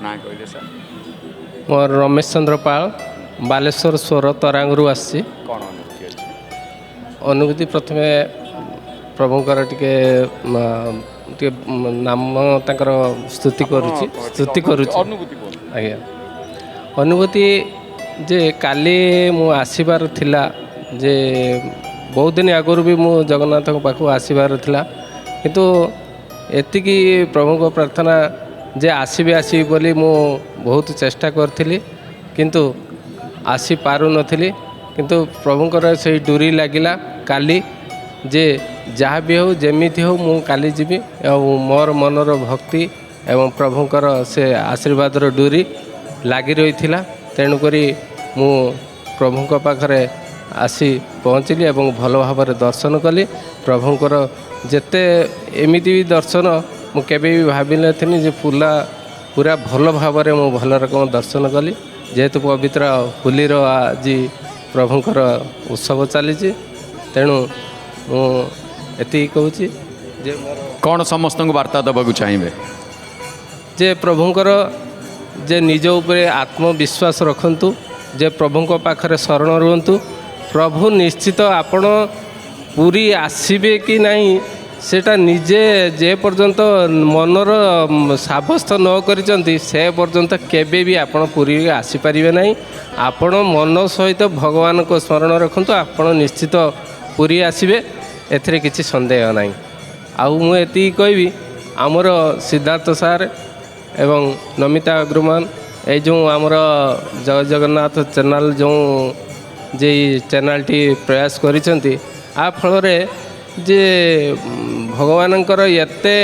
ନା କହିଲେ ସାର୍ मोर रमेश चंद्र पाल बालेश्वर स्वर तरांगरू आसी କ'ଣ ଅନୁଭୂତି ଅଛି? अनुभूति प्रथमे प्रभुंकर टिके टिके नाम तांकर स्तुति करुछि स्तुति करुछि ଅନୁଭୂତି କୁହନ୍ତୁ। आज्ञा अनुभूति जे काली मु आसीबार थिला जे बहुत दिन आगुरी भी मु जगन्नाथ पाखु आसीबार थिला किंतु एतिकी प्रभु को प्रार्थना जे आसीबे आसीबे बोली मु बहुत चेष्टा करथिली किंतु आसी पारु नथिली किंतु प्रभुंकर से डोरी लागिला काली जे जहाँ भी हो जेमिति हो मु काली जीवी और मोर मनर भक्ति एवं प्रभुंकर से आशीर्वादर डोरी लगी रही थिला तेणुकरी मु प्रभुंक पाखरे आसी पहुँचली एवं भल भाव दर्शन कली प्रभुंकर जेते एमिति भी दर्शन मु केबे भी भाभी नथिनी जे पूरा भल भाव मु भल रकम दर्शन कली जेहेतु पवित्र होलीर आज प्रभुंकर उत्सव चली तेणु मुझे कहूँ जे मोर କ'ଣ ସମସ୍ତଙ୍କୁ ବାର୍ତ୍ତା ଦେବାକୁ ଚାହିଁବେ? जे प्रभुंकर जे निज उपरे आत्मविश्वास रखंतु जे प्रभुंक पाखरे शरण रुहंतु प्रभु निश्चित आपण पूरी आसीबे कि नहीं सेटा निजे जे पर्यंत मनर साब्यस्त न करिसंती से पर्यंत केबे भी आपण पूरी आसी परिबे नहीं आपण मन सहित भगवान को स्मरण रखंतु आपण निश्चित पूरी आसीबे एथरे किछि संदेह नहीं आउ मु एति कहबी आमर सिद्धार्थ सार एवं नमिता अग्रवाल ये जो आमर जय जगन्नाथ चैनल जो जे चैनल टी प्रयास करिसंती आ फल जे भगवानंकर एते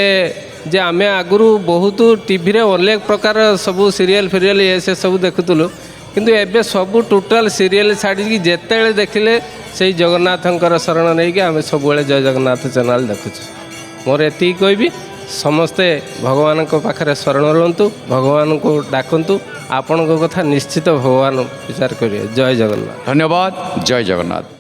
जे आमे आगुरु बहुत टीवी रे अनेक प्रकार सबू सीरियल फिरियल ये से सब देखुतलु किंतु एबे सबू टोटाल सीरियल छाड़ी जेते देखिले से जगन्नाथंकर शरण नहीं कि आम सब जय जगन्नाथ चैनल देखुछु मोर एति कहबी समस्ते भगवान पाखरे शरण रुहंतु भगवान को डाकंतु आपण कथा निश्चित भगवान विचार करिए। जय जगन्नाथ। ଧନ୍ୟବାଦ। ଜୟ ଜଗନ୍ନାଥ।